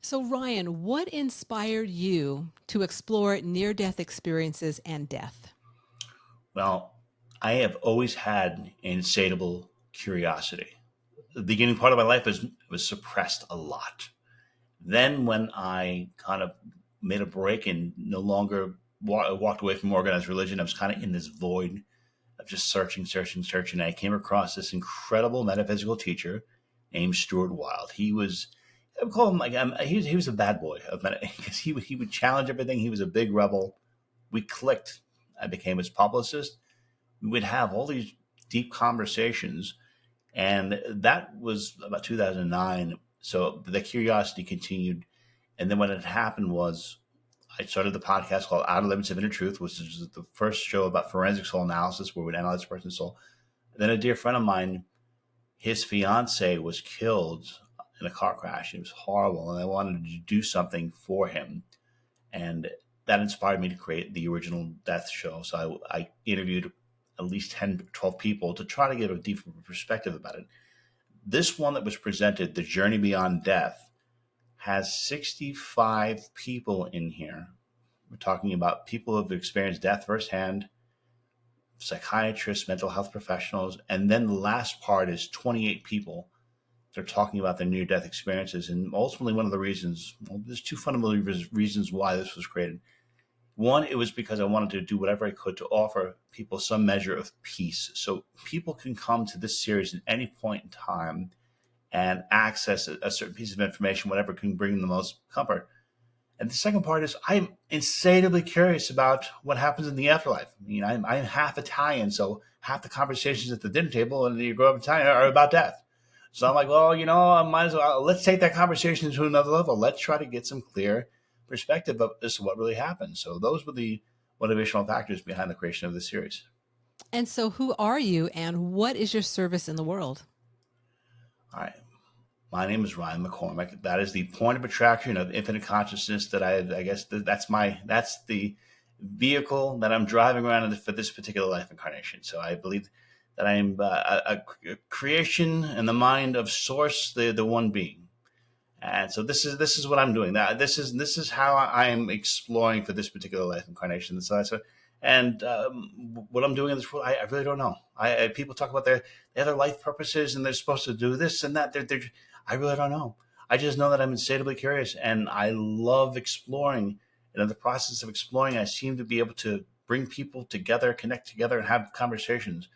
So, Ryan, what inspired you to explore near death experiences and death? Well, I have always had an insatiable curiosity. The beginning part of my life was suppressed a lot. Then, when I kind of made a break and no longer walked away from organized religion, I was kind of in this void of just searching, searching, searching. And I came across this incredible metaphysical teacher named Stuart Wilde. I would call him like he was a bad boy of because he would challenge everything. He was a big rebel. We clicked. I became his publicist. We would have all these deep conversations, and that was about 2009. So the curiosity continued, and then what had happened was I started the podcast called Outer Limits of Inner Truth, which is the first show about forensic soul analysis, where we'd analyze a person's soul. And then a dear friend of mine, his fiance was killed in a car crash. It was horrible, and I wanted to do something for him, and that inspired me to create the original Death Show. So I interviewed at least 10, 12 people to try to get a deeper perspective about it. This one that was presented, The Journey Beyond Death, has 65 people in here. We're talking about people who have experienced death firsthand, psychiatrists, mental health professionals, and then the last part is 28 people. They're talking about their near-death experiences, and ultimately one of the reasons, well, there's two fundamental reasons why this was created. One, it was because I wanted to do whatever I could to offer people some measure of peace. So people can come to this series at any point in time and access a certain piece of information, whatever can bring them the most comfort. And the second part is I'm insanely curious about what happens in the afterlife. I mean, I'm half Italian, so half the conversations at the dinner table and you grow up Italian are about death. So I'm like, well, I might as well, let's take that conversation to another level. Let's try to get some clear perspective of as to what really happened. So those were the motivational factors behind the creation of this series. And so, who are you and what is your service in the world? All right. My name is Ryan McCormick. That is the point of attraction of infinite consciousness. I guess that's the vehicle that I'm driving around for this particular life incarnation. So I believe that I am a creation in the mind of Source, the one being. And so this is what I'm doing. This is how I am exploring for this particular life incarnation. And what I'm doing in this world, I really don't know. People talk about their other life purposes, and they're supposed to do this and that. I really don't know. I just know that I'm insatiably curious, and I love exploring. And in the process of exploring, I seem to be able to bring people together, connect together, and have conversations.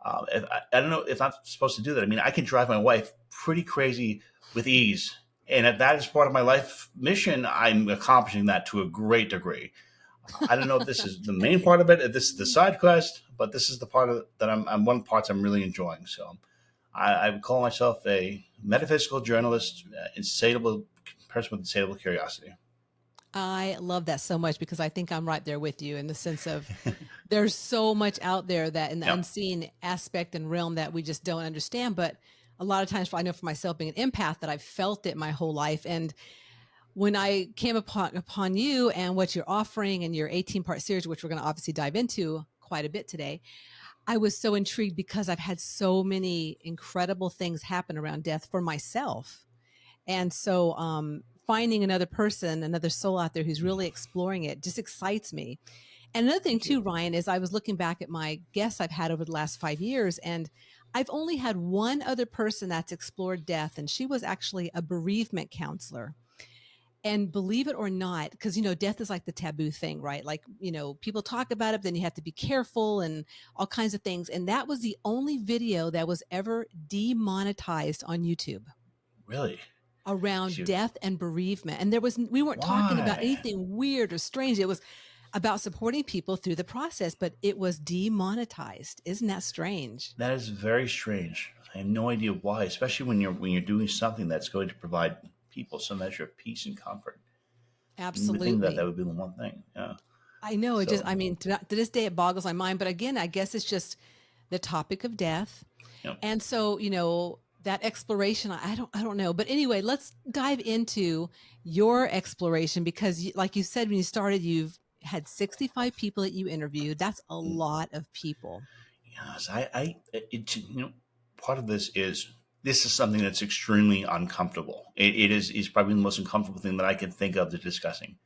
I don't know if I'm supposed to do that. I mean, I can drive my wife pretty crazy with ease. And if that is part of my life mission, I'm accomplishing that to a great degree. I don't know if this is the main part of it, if this is the side quest, but this is the part of it that I'm one part I'm really enjoying. So I would call myself a metaphysical journalist, insatiable person with insatiable curiosity. I love that so much because I think I'm right there with you in the sense of there's so much out there that in the Yep. unseen aspect and realm that we just don't understand. But a lot of times, I know for myself being an empath, that I've felt it my whole life. And when I came upon you and what you're offering and your 18-part series, which we're going to obviously dive into quite a bit today, I was so intrigued because I've had so many incredible things happen around death for myself. And so finding another person, another soul out there who's really exploring it just excites me. And another thing Thank you. too, Ryan, is I was looking back at my guests I've had over the last 5 years, and I've only had one other person that's explored death, and she was actually a bereavement counselor. And believe it or not, because death is like the taboo thing, right? Like, people talk about it, but then you have to be careful and all kinds of things. And that was the only video that was ever demonetized on YouTube Really? around Shoot. death and bereavement. And we weren't talking about Why? anything weird or strange. It was about supporting people through the process, but it was demonetized. Isn't that strange? That is very strange. I have no idea why, especially when you're doing something that's going to provide people some measure of peace and comfort. You would think that Absolutely. that would be the one thing. Yeah. I know it just, So, I mean, to this day, it boggles my mind. But again, I guess it's just the topic of death. you know, And so, that exploration, I don't know. But anyway, let's dive into your exploration because like you said, when you started, you've had 65 people that you interviewed. That's a lot of people. yes, part of this is this is something that's extremely uncomfortable. Is probably the most uncomfortable thing that I can think of to discussing.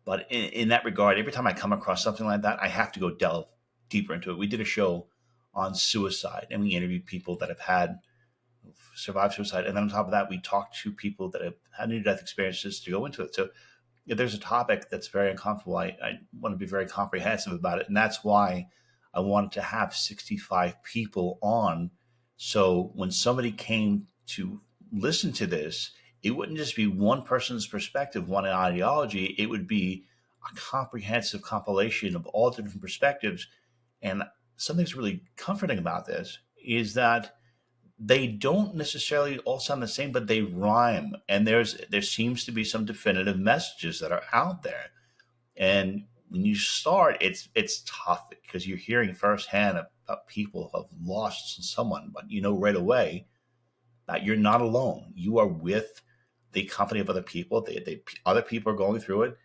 But in that regard, every time I come across something like that, I have to go delve deeper into it. We did a show on suicide, and we interviewed people that have had survived suicide, and then on top of that, we talked to people that have had near-death experiences to go into it. So if there's a topic that's very uncomfortable, I want to be very comprehensive about it, and that's why I wanted to have 65 people on. So when somebody came to listen to this, it wouldn't just be one person's perspective, one ideology. It would be a comprehensive compilation of all different perspectives. And something that's really comforting about this is that they don't necessarily all sound the same, but they rhyme. And there seems to be some definitive messages that are out there. And when you start, it's tough because you're hearing firsthand about people who have lost someone, but you know right away that you're not alone. You are with the company of other people. Other people are going through it.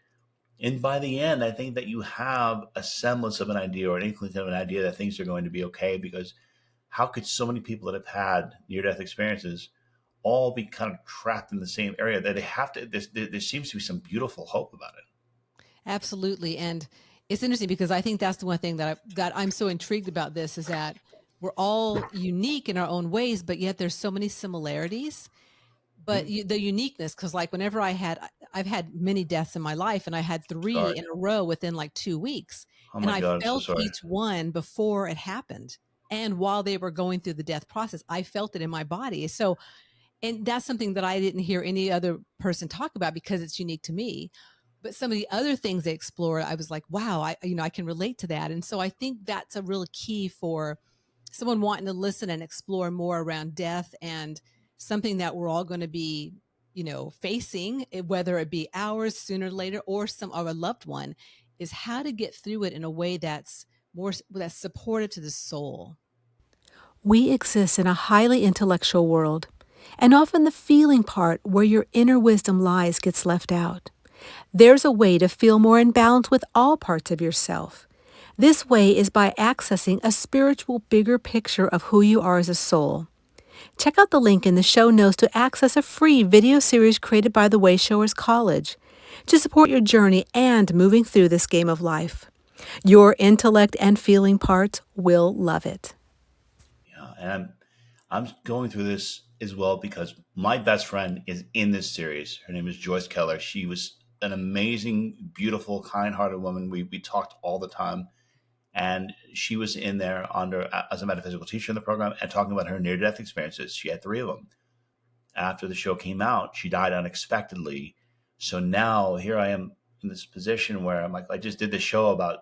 And by the end, I think that you have a semblance of an idea or an inkling of an idea that things are going to be okay, because how could so many people that have had near-death experiences all be kind of trapped in the same area that they have to, there seems to be some beautiful hope about it. Absolutely. And it's interesting because I think that's the one thing that I'm so intrigued about this is that we're all unique in our own ways, but yet there's so many similarities. But Hmm. the uniqueness, because like whenever I've had many deaths in my life, and I had three Sorry. in a row within like 2 weeks, Oh and my I God, I'm so felt sorry. each one before it happened. And while they were going through the death process, I felt it in my body. So, and that's something that I didn't hear any other person talk about because it's unique to me. But some of the other things they explored, I was like, wow, I can relate to that. And so I think that's a real key for someone wanting to listen and explore more around death, and something that we're all going to be, facing, whether it be ours sooner or later or some of a loved one, is how to get through it in a way that's supportive to the soul. We exist in a highly intellectual world, and often the feeling part where your inner wisdom lies gets left out. There's a way to feel more in balance with all parts of yourself. This way is by accessing a spiritual bigger picture of who you are as a soul. Check out the link in the show notes to access a free video series created by the Wayshowers College to support your journey and moving through this game of life. Your intellect and feeling parts will love it. Yeah, and I'm going through this as well because my best friend is in this series. Her name is Joyce Keller. She was an amazing, beautiful, kind-hearted woman. We talked all the time, and she was in there under as a metaphysical teacher in the program and talking about her near-death experiences. She had three of them. After the show came out, she died unexpectedly. So now here I am in this position where I'm like, I just did the show about,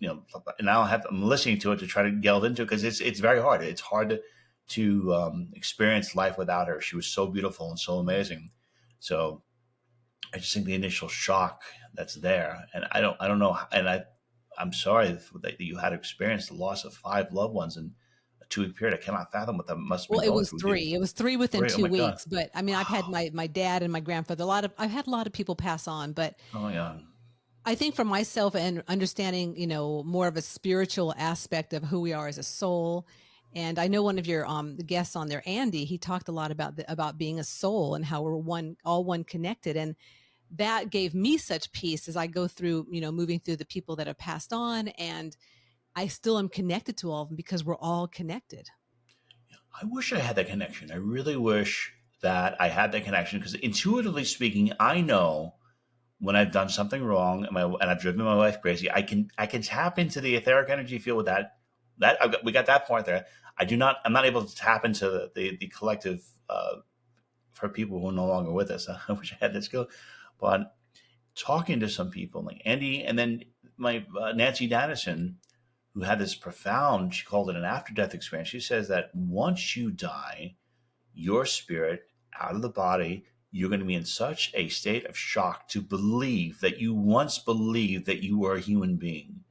and now I'm listening to it to try to delve into it because it's very hard. It's hard to experience life without her. She was so beautiful and so amazing. So I just think the initial shock that's there, and I don't know, and I'm sorry that you had experienced the loss of five loved ones in a 2 week period. I cannot fathom what that must have Well, been it going was through. three. It was three within Three? Oh two my God! weeks. But I mean, I've had my dad and my grandfather. I've had a lot of people pass on, but Oh my God! I think for myself and understanding, more of a spiritual aspect of who we are as a soul. And I know one of your the guests on there, Andy, he talked a lot about being a soul and how we're all one connected. And that gave me such peace as I go through, moving through the people that have passed on, and I still am connected to all of them because we're all connected. I wish I had that connection. I really wish that I had that connection because intuitively speaking, I know when I've done something wrong and I've driven my wife crazy. I can tap into the etheric energy field with that. We got that part there. I do not. I'm not able to tap into the collective for people who are no longer with us. I wish I had that skill, but talking to some people like Andy and then my Nancy Dannison, who had this profound, she called it an after death experience. She says that once you die, your spirit out of the body, you're going to be in such a state of shock to believe that you once believed that you were a human being.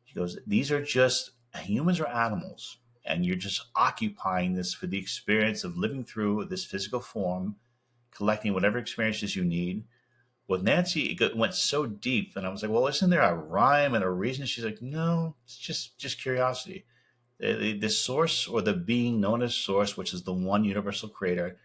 She goes, these are just humans or animals, and you're just occupying this for the experience of living through this physical form, collecting whatever experiences you need. With Nancy, went so deep, and I was like, "Well, isn't there a rhyme and a reason?" She's like, "No, it's just curiosity. The source, or the being known as source, which is the one universal creator,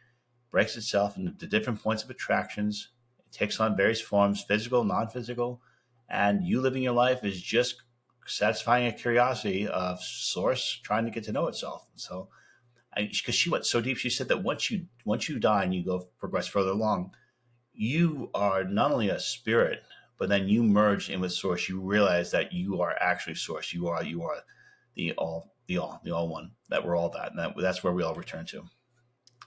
breaks itself into different points of attractions. It takes on various forms, physical, non-physical, and you living your life is just satisfying a curiosity of source trying to get to know itself. So, because she went so deep, she said that once you die and you go progress further along, you are not only a spirit, but then you merge in with source. You realize that you are actually source. You are the all one. That we're all that, and that's where we all return to.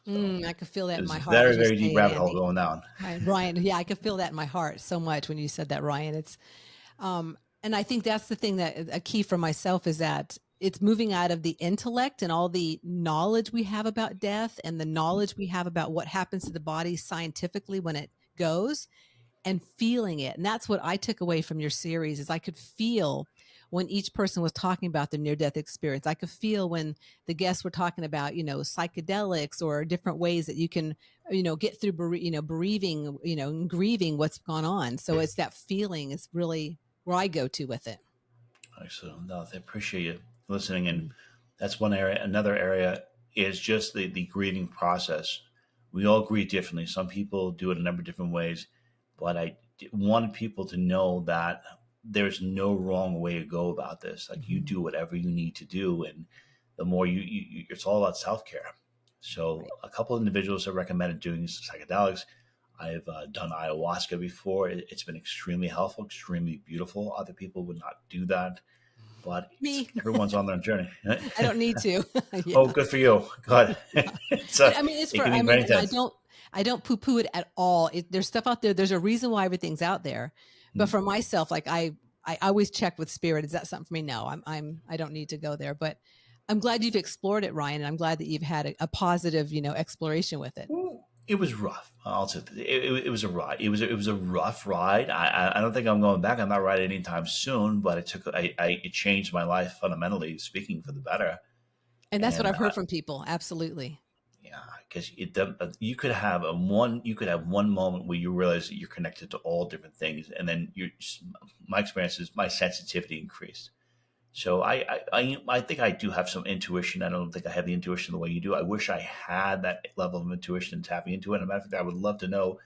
So I could feel that it in was my a heart very as you very deep say it, rabbit hole Andy. going down. Ryan, yeah, I could feel that in my heart so much when you said that, Ryan. And I think that's the thing, that a key for myself is that it's moving out of the intellect and all the knowledge we have about death and the knowledge we have about what happens to the body scientifically when it goes, and feeling it. And that's what I took away from your series, is I could feel when each person was talking about their near death experience. I could feel when the guests were talking about, psychedelics or different ways that you can, get through, bereaving, and grieving what's gone on. So it's that feeling is really where I go to with it. Excellent. No, I appreciate you listening. And Mm. that's one area. Another area is just the grieving process. We all grieve differently. Some people do it a number of different ways, but I want people to know that there's no wrong way to go about this. Like, you do whatever you need to do, and the more it's all about self care. So Right. a couple of individuals have recommended doing psychedelics. I've done ayahuasca before. It's been extremely helpful, extremely beautiful. Other people would not do that, but Me, everyone's on their journey. I don't need to. Yeah. Oh, good for you. Good. Yeah. It's But I mean, it can be very and I intense. don't, poo poo it at all. There's stuff out there. There's a reason why everything's out there. But Mm. for myself, like I always check with spirit. Is that something for me? No, I don't need to go there, but I'm glad you've explored it, Ryan. And I'm glad that you've had a positive, exploration with it. It was rough. I'll say it was a ride. It was a rough ride. I don't think I'm going back. I'm not riding anytime soon. But it changed my life fundamentally, speaking for the better. And that's what And I've heard from people. Absolutely. yeah, because you could have one moment where you realize that you're connected to all different things, and then my experience is my sensitivity increased. So I think I do have some intuition. I don't think I have the intuition the way you do. I wish I had that level of intuition and tapping into it. As a matter of fact, I would love to know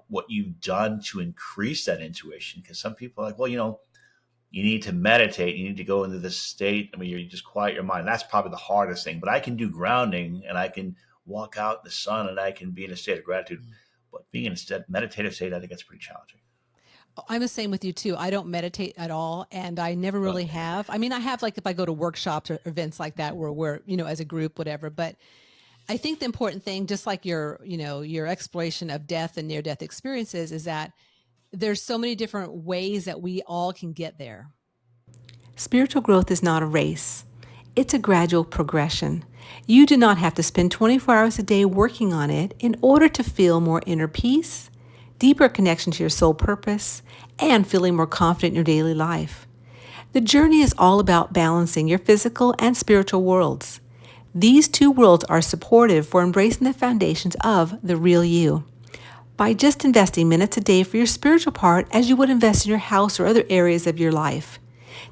what you've done to increase that intuition. Because some people are like, well, you need to meditate. You need to go into this state. I mean, you just quiet your mind. That's probably the hardest thing. But I can do grounding, and I can walk out in the sun, and I can be in a state of gratitude. But being in a meditative state, I think that's pretty challenging. I'm the same with you too. I don't meditate at all, and I never really Okay. have. I mean, I have, like, if I go to workshops or events like that where we're, as a group, whatever. But I think the important thing, just like your exploration of death and near death experiences, is that there's so many different ways that we all can get there. Spiritual growth is not a race. It's a gradual progression. You do not have to spend 24 hours a day working on it in order to feel more inner peace, deeper connection to your soul purpose, and feeling more confident in your daily life. The journey is all about balancing your physical and spiritual worlds. These two worlds are supportive for embracing the foundations of the real you. By just investing minutes a day for your spiritual part as you would invest in your house or other areas of your life.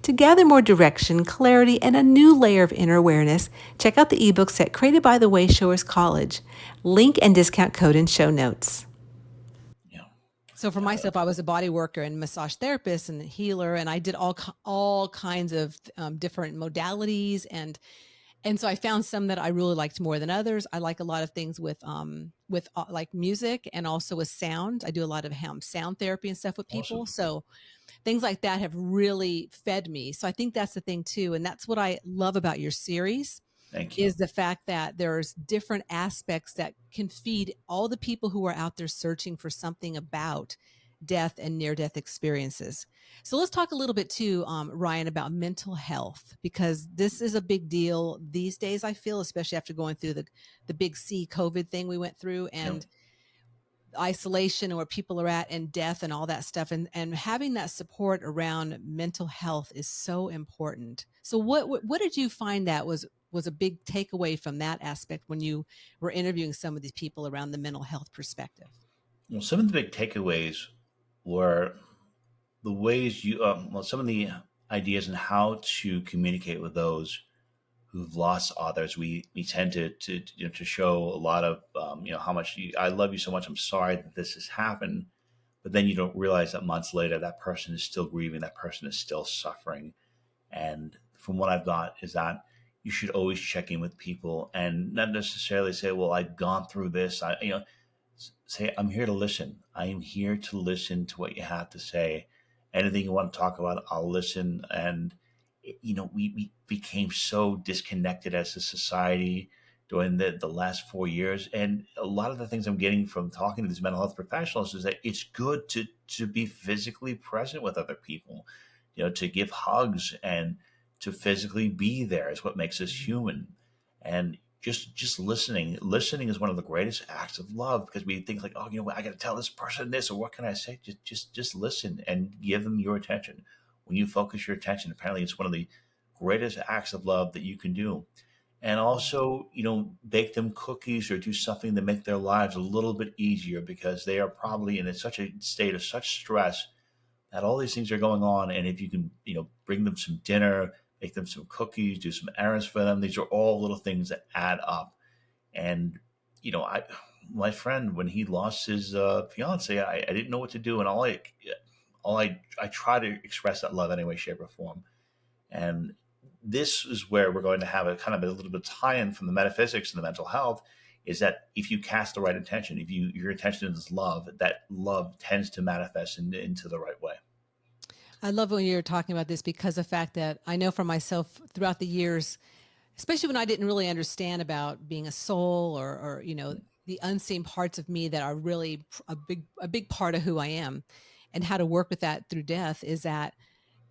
To gather more direction, clarity, and a new layer of inner awareness, check out the ebook set created by the Wayshowers College. Link and discount code in show notes. Yeah. So for myself, I was a body worker and massage therapist and healer, and I did all kinds of different modalities, and so I found some that I really liked more than others. I like a lot of things with like music, and also with sound. I do a lot of sound therapy and stuff with people. Awesome. So things like that have really fed me. So I think that's the thing too, and that's what I love about your series, Thank you. is the fact that there's different aspects that can feed all the people who are out there searching for something about death and near death experiences. So let's talk a little bit too, Ryan, about mental health, because this is a big deal these days, I feel, especially after going through the big C COVID thing we went through, Yeah. and isolation, and where people are at, and death and all that stuff, and having that support around mental health is so important. So what did you find that was a big takeaway from that aspect when you were interviewing some of these people around the mental health perspective? Well, some of the big takeaways were some of the ideas on how to communicate with those who've lost others, we tend to show a lot of how much I love you so much. I'm sorry that this has happened, but then you don't realize that months later that person is still grieving, that person is still suffering. And from what I've got is that you should always check in with people and not necessarily say, "Well, I've gone through this." Say, "I'm here to listen. I am here to listen to what you have to say. Anything you want to talk about, I'll listen." And we became so disconnected as a society during the last 4 years. And a lot of the things I'm getting from talking to these mental health professionals is that it's good to be physically present with other people, to give hugs and to physically be there is what makes us human. And just listening is one of the greatest acts of love, because we think like, oh, what, I got to tell this person this, or what can I say? Just listen and give them your attention. When you focus your attention, apparently it's one of the greatest acts of love that you can do. And also, bake them cookies or do something to make their lives a little bit easier, because they are probably in such a state of such stress that all these things are going on. And if you can, bring them some dinner, make them some cookies, do some errands for them, these are all little things that add up. And, my friend, when he lost his fiance, I didn't know what to do. And I try to express that love any way, shape, or form. And this is where we're going to have a kind of a little bit of tie-in from the metaphysics and the mental health, is that if you cast the right intention, if your intention is love, that love tends to manifest into the right way. I love when you're talking about this, because the fact that I know for myself throughout the years, especially when I didn't really understand about being a soul, or the unseen parts of me that are really a big part of who I am, and how to work with that through death, is that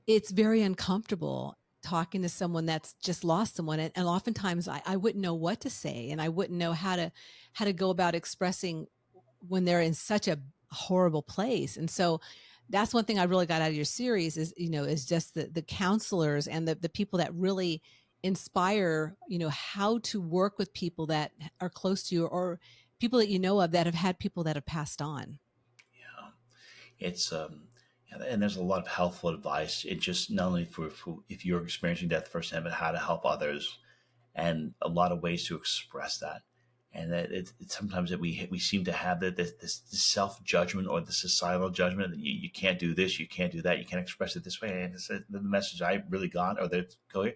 it's very uncomfortable talking to someone that's just lost someone. And oftentimes I wouldn't know what to say, and I wouldn't know how to go about expressing when they're in such a horrible place. And so that's one thing I really got out of your series is just the counselors and the people that really inspire, how to work with people that are close to you, or people that you know of that have had people that have passed on. Yeah. It's and there's a lot of helpful advice. It just not only for if you're experiencing death firsthand, but how to help others, and a lot of ways to express that. And that sometimes that we seem to have this self judgment or the societal judgment that you can't do this, you can't do that, you can't express it this way. And the message I really got, or that go here,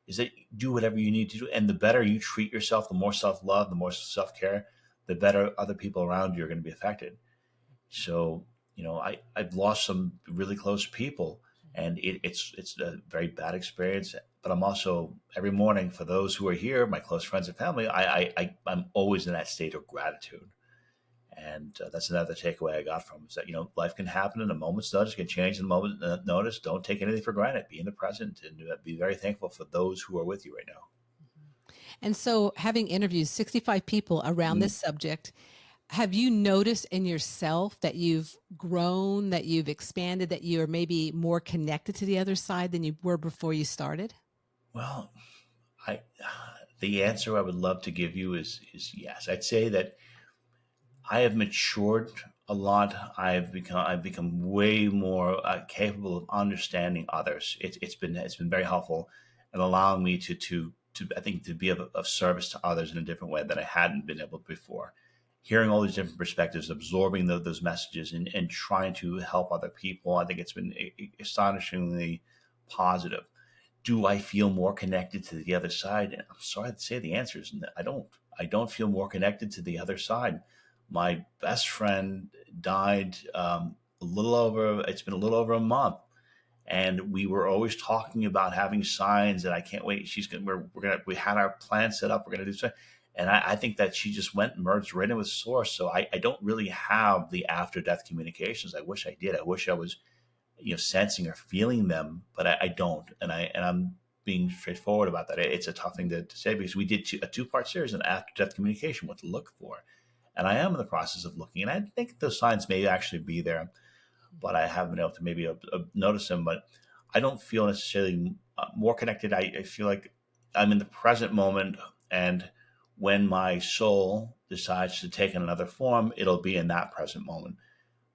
is that do whatever you need to do, and the better you treat yourself, the more self love, the more self care, the better other people around you are going to be affected. So, I've lost some really close people, and it's a very bad experience. But I'm also, every morning, for those who are here, my close friends and family, I'm always in that state of gratitude. And that's another takeaway I got from is that, life can happen in a moment's notice, can change in a moment's notice. Don't take anything for granted. Be in the present, and be very thankful for those who are with you right now. And so, having interviewed 65 people around this subject, have you noticed in yourself that you've grown, that you've expanded, that you're maybe more connected to the other side than you were before you started? Well, I the answer I would love to give you is yes. I'd say that I have matured a lot. I've become way more capable of understanding others. It's been very helpful and allowing me to I think to be of service to others in a different way that I hadn't been able to before. Hearing all these different perspectives, absorbing those messages, and trying to help other people, I think it's been astonishingly positive. Do I feel more connected to the other side? And I'm sorry to say the answer is no, I don't. I don't feel more connected to the other side. My best friend died it's been a little over a month. And we were always talking about having signs, and I can't wait. We had our plan set up. We're going to do something. And I think that she just went and merged right in with source. So I don't really have the after death communications. I wish I did. I wish I was, sensing or feeling them, but I don't. And I'm being straightforward about that. It's a tough thing to say, because we did a 2-part series on after death communication, what to look for. And I am in the process of looking, and I think those signs may actually be there, but I haven't been able to maybe notice them. But I don't feel necessarily more connected. I feel like I'm in the present moment, and when my soul decides to take another form, it'll be in that present moment.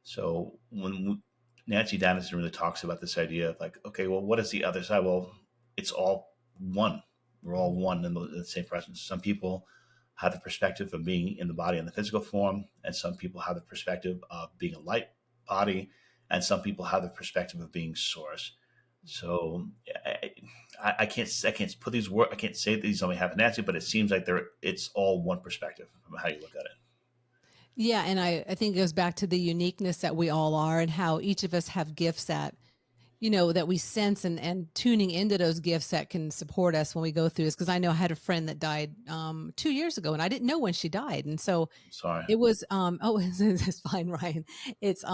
So when Nancy Dennison really talks about this idea of like, okay, well, what is the other side? Well, it's all one. We're all one in the same presence. Some people have the perspective of being in the body in the physical form, and some people have the perspective of being a light body, and some people have the perspective of being source. So I can't put these words. I can't say these on behalf of Nancy, but it seems like it's all one perspective from how you look at it. Yeah, and I think it goes back to the uniqueness that we all are and how each of us have gifts that, that we sense, and tuning into those gifts that can support us when we go through this. Because I know I had a friend that died 2 years ago, and I didn't know when she died. And so Sorry. it was, it's fine, Ryan. It's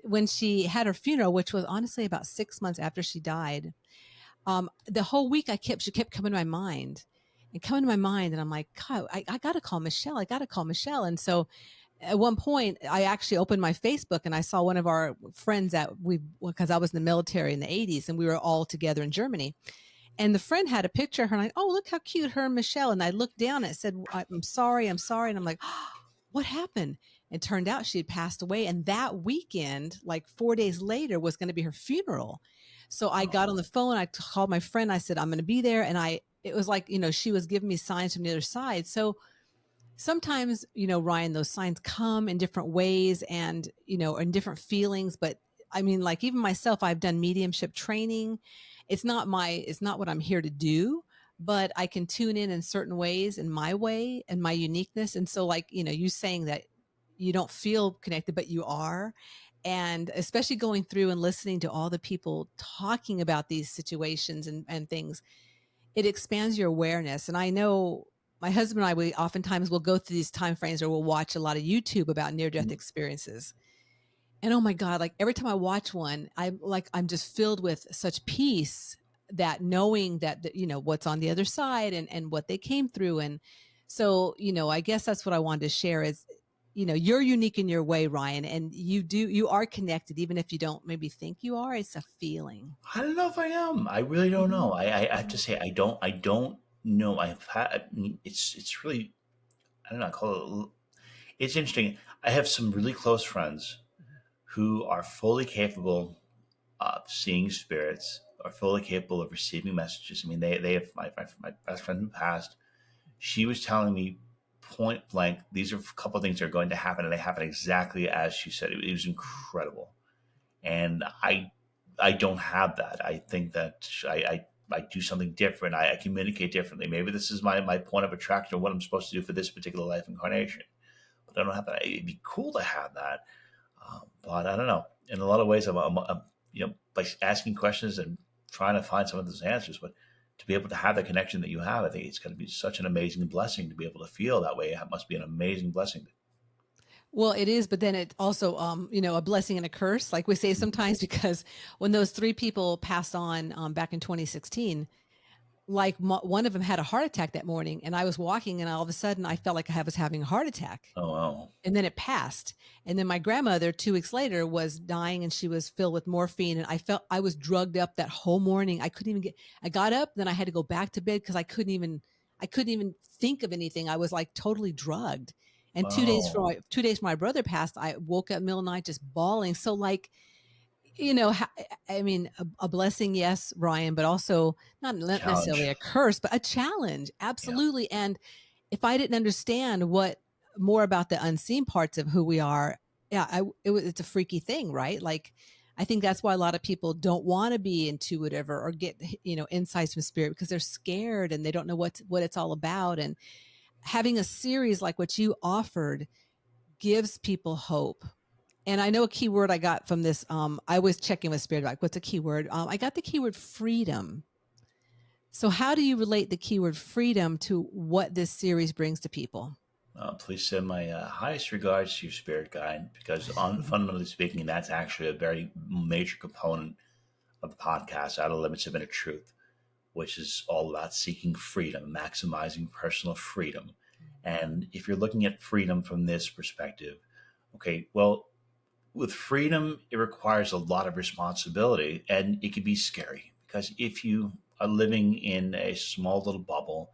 when she had her funeral, which was honestly about 6 months after she died. The whole week she kept coming to my mind and coming to my mind. And I'm like, God, I got to call Michelle. I got to call Michelle. And so at one point I actually opened my Facebook and I saw one of our friends because I was in the military in the 80s and we were all together in Germany. And the friend had a picture of her and I'm like, oh, look how cute her and Michelle. And I looked down and it said, I'm sorry. I'm sorry. And I'm like, oh, what happened? It turned out she had passed away. And that weekend, like 4 days later, was going to be her funeral. So I got on the phone. I called my friend. I said, I'm going to be there. And it was like, she was giving me signs from the other side. So sometimes, Ryan, those signs come in different ways and, in different feelings. But I mean, like even myself, I've done mediumship training. It's not what I'm here to do, but I can tune in certain ways in my way and my uniqueness. And so like, you saying that you don't feel connected, but you are. And especially going through and listening to all the people talking about these situations and things, it expands your awareness. And I know my husband and I, we oftentimes will go through these time frames or we'll watch a lot of YouTube about near-death experiences. And oh my God, like every time I watch one, I'm just filled with such peace, that knowing that, what's on the other side and what they came through. And so, I guess that's what I wanted to share is, you're unique in your way, Ryan, and you are connected, even if you don't maybe think you are. It's a feeling. I don't know if I am. I really don't know. I have to say I don't know. It's really, I don't know. I call it. It's interesting. I have some really close friends who are fully capable of seeing spirits, are fully capable of receiving messages. I mean, they have my best friend who passed. She was telling me point blank, these are a couple of things that are going to happen, and they happen exactly as she said. It was incredible, and I don't have that. I think that I do something different. I communicate differently. Maybe this is my point of attraction or what I'm supposed to do for this particular life incarnation. But I don't have that. It'd be cool to have that. But I don't know. In a lot of ways, I'm by asking questions and trying to find some of those answers. But to be able to have the connection that you have, I think it's going to be such an amazing blessing to be able to feel that way. It must be an amazing blessing. Well, it is, but then it also, a blessing and a curse, like we say sometimes, because when those three people passed on back in 2016, like one of them had a heart attack that morning, and I was walking, and all of a sudden I felt like I was having a heart attack, Oh, wow. and then it passed. And then my grandmother 2 weeks later was dying, and she was filled with morphine, and I felt I was drugged up that whole morning. I got up, then I had to go back to bed because I couldn't even think of anything. I was like totally drugged. And 2 days Wow. before 2 days before my brother passed, I woke up middle of the night just bawling. So like, you know, I mean, a blessing, yes, Ryan, but also not necessarily Challenge. a curse, but a challenge. Yeah. Absolutely. And if I didn't understand what more about the unseen parts of who we are, yeah, it's a freaky thing, right? Like, I think that's why a lot of people don't want to be intuitive or get, insights from spirit, because they're scared and they don't know what it's all about. And having a series like what you offered gives people hope. And I know a key word I got from this. I was checking with spirit, like, what's a key word? I got the keyword freedom. So how do you relate the keyword freedom to what this series brings to people? Please send my highest regards to your spirit guide, because fundamentally speaking, that's actually a very major component of the podcast, Out of Limits of Inner Truth, which is all about seeking freedom, maximizing personal freedom. And if you're looking at freedom from this perspective, okay, well, with freedom, it requires a lot of responsibility, and it can be scary, because if you are living in a small little bubble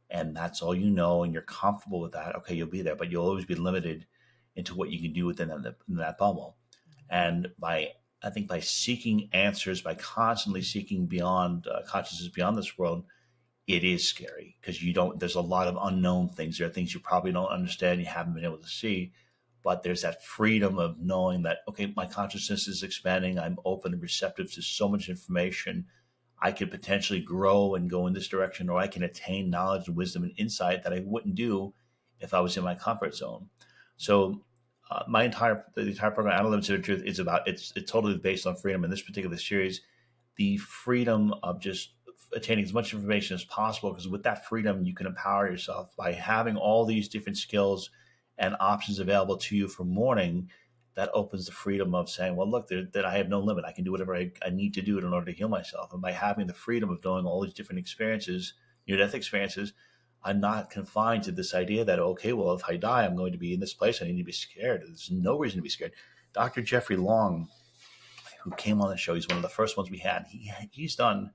and that's all you know and you're comfortable with that, okay, you'll be there, but you'll always be limited into what you can do within that bubble. And I think by seeking answers, by constantly seeking beyond consciousness beyond this world, it is scary because there's a lot of unknown things. There are things you probably don't understand, you haven't been able to see, but there's that freedom of knowing that, okay, my consciousness is expanding. I'm open and receptive to so much information. I could potentially grow and go in this direction, or I can attain knowledge and wisdom and insight that I wouldn't do if I was in my comfort zone. So the entire program, Outer Limits of Truth, is about, it's totally based on freedom. In this particular series, the freedom of just attaining as much information as possible, because with that freedom, you can empower yourself by having all these different skills and options available to you for morning. That opens the freedom of saying, well, look, that I have no limit. I can do whatever I need to do in order to heal myself. And by having the freedom of knowing all these different experiences, near-death experiences, I'm not confined to this idea that, okay, well, if I die, I'm going to be in this place. I need to be scared. There's no reason to be scared. Dr. Jeffrey Long, who came on the show, he's one of the first ones we had. He's done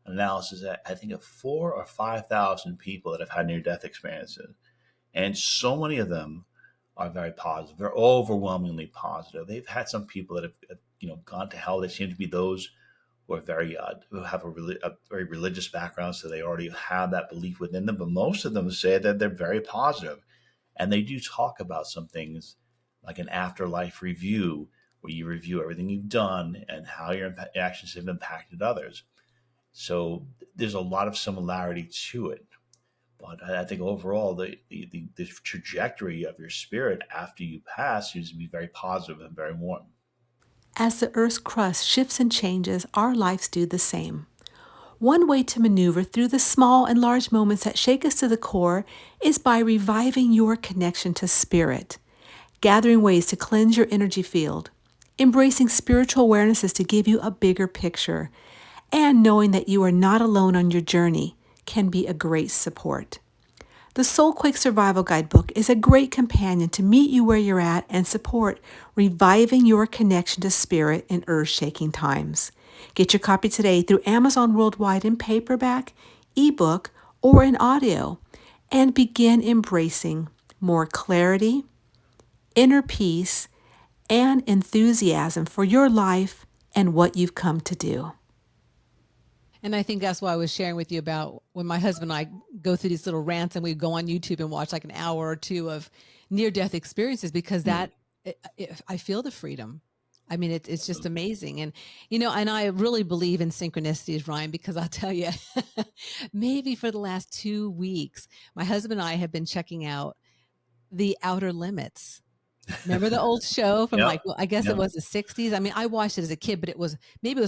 analysis at, I think, of 4,000 or 5,000 people that have had near-death experiences. And so many of them are very positive. They're overwhelmingly positive. They've had some people that have gone to hell. They seem to be those who are who have a very religious background, so they already have that belief within them. But most of them say that they're very positive, and they do talk about some things like an afterlife review, where you review everything you've done and how your actions have impacted others. So there's a lot of similarity to it. But I think overall, the trajectory of your spirit after you pass seems to be very positive and very warm. As the Earth's crust shifts and changes, our lives do the same. One way to maneuver through the small and large moments that shake us to the core is by reviving your connection to spirit, gathering ways to cleanse your energy field, embracing spiritual awarenesses to give you a bigger picture, and knowing that you are not alone on your journey can be a great support. The Soulquake Survival Guidebook is a great companion to meet you where you're at and support reviving your connection to spirit in earth-shaking times. Get your copy today through Amazon worldwide in paperback, ebook, or in audio, and begin embracing more clarity, inner peace, and enthusiasm for your life and what you've come to do. And I think that's why I was sharing with you about when my husband and I go through these little rants and we go on YouTube and watch like an hour or two of near-death experiences, because I feel the freedom. I mean, it's just amazing. And, and I really believe in synchronicities, Ryan, because I'll tell you, maybe for the last 2 weeks, my husband and I have been checking out The Outer Limits. Remember the old show from Yep. I guess Yep. it was the 60s. I mean, I watched it as a kid, but it was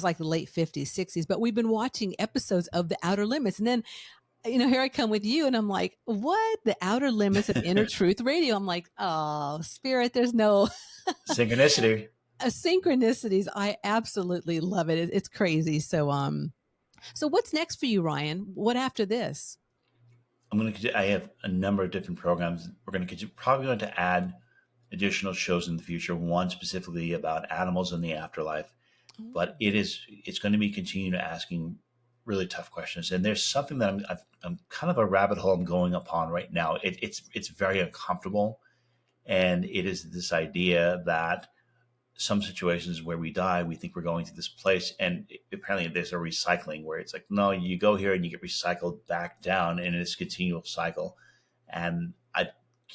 like the late 50s, 60s. But we've been watching episodes of The Outer Limits. And then, here I come with you and I'm like, what? The Outer Limits of Inner Truth Radio. I'm like, oh, spirit, there's no Synchronicity. synchronicities. I absolutely love it. It's crazy. So what's next for you, Ryan? What after this? I have a number of different programs. We're going to probably going to add additional shows in the future. One specifically about animals in the afterlife, but it's going to be continuing asking really tough questions. And there's something that I'm kind of a rabbit hole I'm going upon right now. It's very uncomfortable, and it is this idea that some situations where we die, we think we're going to this place, and apparently there's a recycling where it's like, no, you go here and you get recycled back down, and it's a continual cycle. And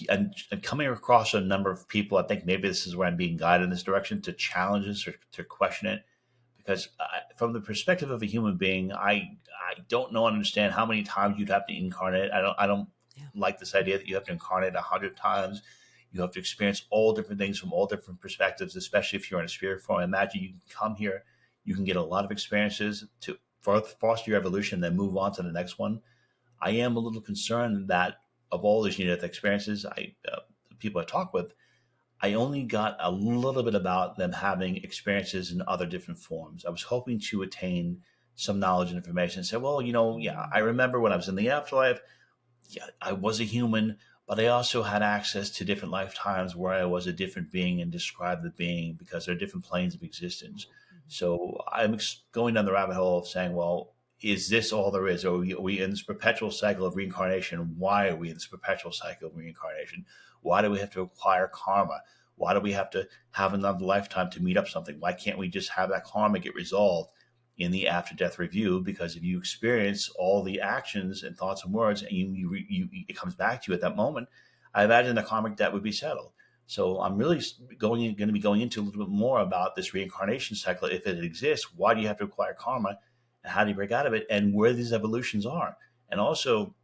I'm coming across a number of people. I think maybe this is where I'm being guided in this direction, to challenge this or to question it, because from the perspective of a human being, I don't know and understand how many times you'd have to incarnate. I don't like this idea that you have to incarnate 100 times. You have to experience all different things from all different perspectives, especially if you're in a spirit form. Imagine you can come here, you can get a lot of experiences to foster your evolution, then move on to the next one. I am a little concerned that of all these near-death experiences, the people I talk with, I only got a little bit about them having experiences in other different forms. I was hoping to attain some knowledge and information and say, well, I remember when I was in the afterlife, I was a human, but I also had access to different lifetimes where I was a different being and described the being, because there are different planes of existence. So I'm going down the rabbit hole of saying, well, is this all there is? Are we in this perpetual cycle of reincarnation? Why are we in this perpetual cycle of reincarnation? Why do we have to acquire karma? Why do we have to have another lifetime to meet up something? Why can't we just have that karma get resolved in the after death review, because if you experience all the actions and thoughts and words and it comes back to you at that moment, I imagine the karmic debt would be settled. So I'm really going to be going into a little bit more about this reincarnation cycle. If it exists, why do you have to acquire karma, and how do you break out of it, and where these evolutions are? And also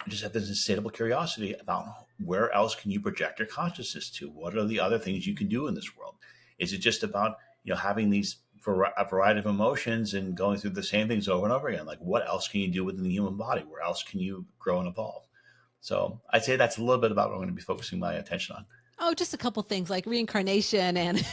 just have this insatiable curiosity about where else can you project your consciousness to? What are the other things you can do in this world? Is it just about, having these a variety of emotions and going through the same things over and over again? Like, what else can you do within the human body? Where else can you grow and evolve? So I'd say that's a little bit about what I'm going to be focusing my attention on. Oh, just a couple things like reincarnation and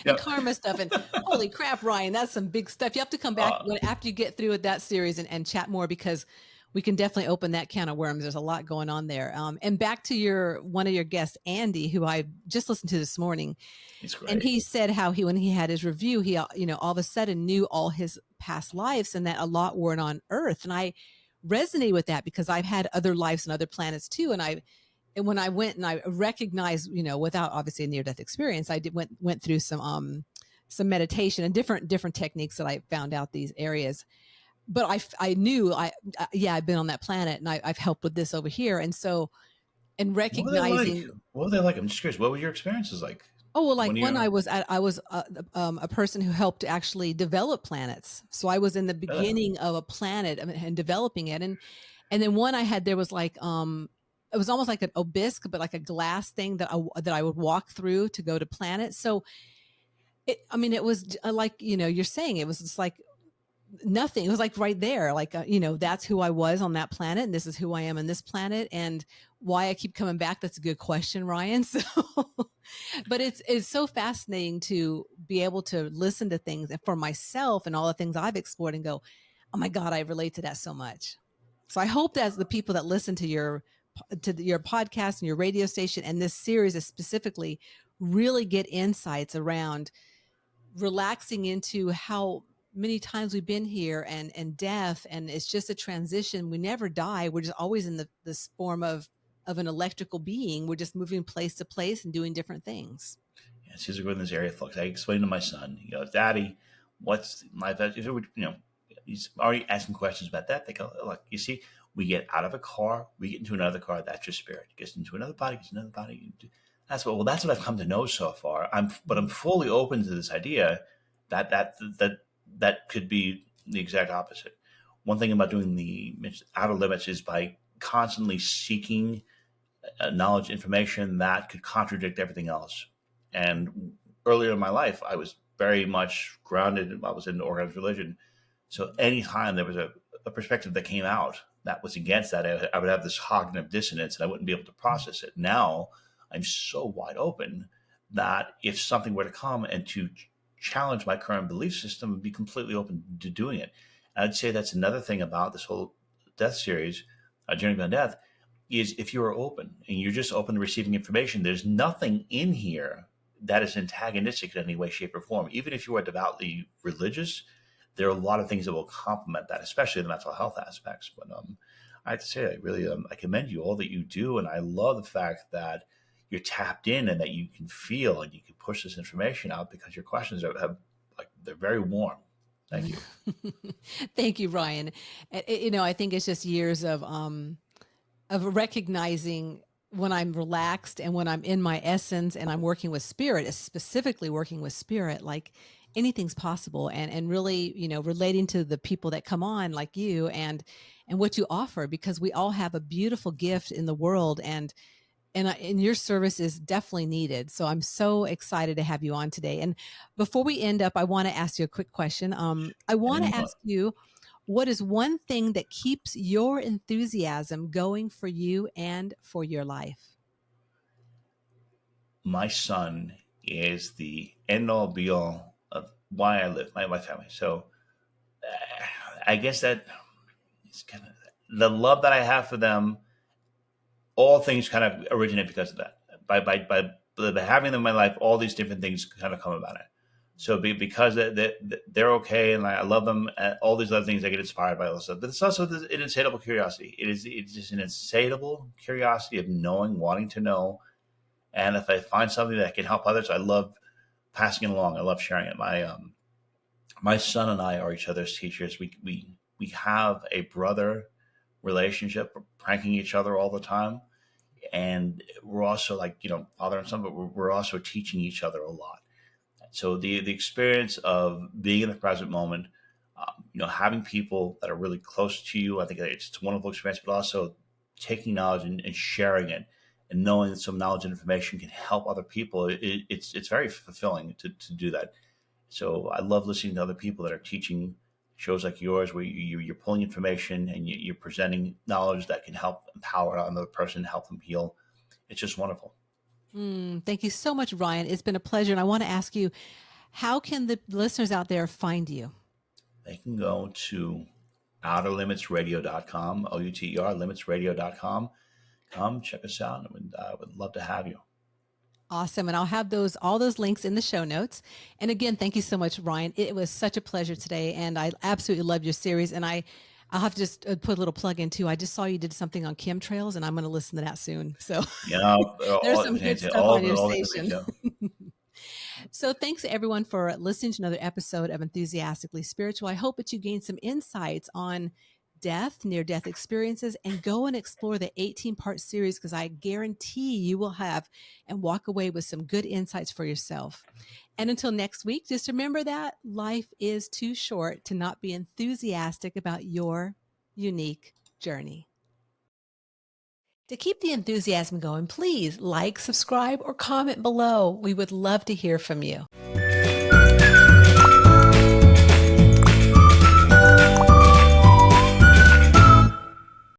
and karma stuff. And holy crap, Ryan, that's some big stuff. You have to come back after you get through with that series and chat more, because we can definitely open that can of worms. There's a lot going on there. And back to one of your guests, Andy, who I just listened to this morning. He's great. And he said how when he had his review, he, all of a sudden knew all his past lives, and that a lot weren't on Earth. And I resonate with that, because I've had other lives and other planets too. And when I went and I recognized, without obviously a near-death experience, I went through some meditation and different techniques that I found out these areas. But I knew I've been on that planet, and I've helped with this over here. And so, and recognizing what were they like? I'm just curious. What were your experiences like? Oh, well, like when I was a person who helped actually develop planets. So I was in the beginning of a planet and developing it. And then one I had, there was like, it was almost like an obelisk, but like a glass thing that I would walk through to go to planets. So it was like, you're saying, it was just like nothing. It was like right there, like, that's who I was on that planet, and this is who I am on this planet. And why I keep coming back, that's a good question, Ryan. So, but it's so fascinating to be able to listen to things for myself and all the things I've explored and go, oh my God, I relate to that so much. So I hope that the people that listen to your podcast and your radio station and this series is specifically really get insights around relaxing into how many times we've been here and death, and it's just a transition. We never die. We're just always in this form of an electrical being. We're just moving place to place and doing different things. Yeah, it's in this area of flux. I explained to my son, Daddy, what's life? He's already asking questions about that. They go, look, you see, we get out of a car, we get into another car. That's your spirit. It gets into another body, gets another body. That's what I've come to know so far. But I'm fully open to this idea that could be the exact opposite. One thing about doing the outer limits is by constantly seeking knowledge, information that could contradict everything else. And earlier in my life, I was very much grounded. I was in organized religion. So anytime there was a perspective that came out that was against that, I would have this cognitive dissonance and I wouldn't be able to process it. Now I'm so wide open that if something were to come and to challenge my current belief system, I'd be completely open to doing it. And I'd say that's another thing about this whole death series, Journey Beyond Death, is if you are open and you're just open to receiving information, there's nothing in here that is antagonistic in any way, shape, or form. Even if you are devoutly religious, there are a lot of things that will complement that, especially the mental health aspects. But I have to say, I really I commend you all that you do, and I love the fact that you're tapped in and that you can feel and you can push this information out, because your questions they're very warm. Thank you. Thank you, Ryan. I think it's just years of recognizing when I'm relaxed and when I'm in my essence and I'm working with spirit, specifically working with spirit, like anything's possible, and really, relating to the people that come on like you and what you offer, because we all have a beautiful gift in the world, and your service is definitely needed. So I'm so excited to have you on today. And before we end up, I want to ask you a quick question. I want to ask you, what is one thing that keeps your enthusiasm going for you and for your life? My son is the end all be all of why I live, my family. So I guess that it's kind of the love that I have for them. All things kind of originate because of that. By having them in my life, all these different things kind of come about it. So because they're okay and I love them, and all these other things, I get inspired by all this stuff. But it's also an insatiable curiosity. It's just an insatiable curiosity of knowing, wanting to know. And if I find something that can help others, I love passing it along. I love sharing it. My son and I are each other's teachers. We have a brother relationship, we're pranking each other all the time, and we're also like, father and son, but we're also teaching each other a lot. So the experience of being in the present moment, having people that are really close to you, I think it's a wonderful experience. But also taking knowledge and sharing it, and knowing that some knowledge and information can help other people. It's very fulfilling to do that. So I love listening to other people that are teaching shows like yours, where you're pulling information and you're presenting knowledge that can help empower another person, help them heal. It's just wonderful. Thank you so much, Ryan. It's been a pleasure. And I want to ask you, how can the listeners out there find you? They can go to outerlimitsradio.com, OUTER, limitsradio.com. Come check us out. I would love to have you. Awesome. And I'll have all those links in the show notes. And again, thank you so much, Ryan. It was such a pleasure today. And I absolutely love your series. And I'll have to just put a little plug in too. I just saw you did something on chemtrails, and I'm going to listen to that soon. So there's some good stuff on your station. So thanks everyone for listening to another episode of Enthusiastically Spiritual. I hope that you gained some insights on death, near-death experiences, and go and explore the 18-part series, because I guarantee you will have and walk away with some good insights for yourself. And until next week, just remember that life is too short to not be enthusiastic about your unique journey. To keep the enthusiasm going, please like, subscribe, or comment below. We would love to hear from you.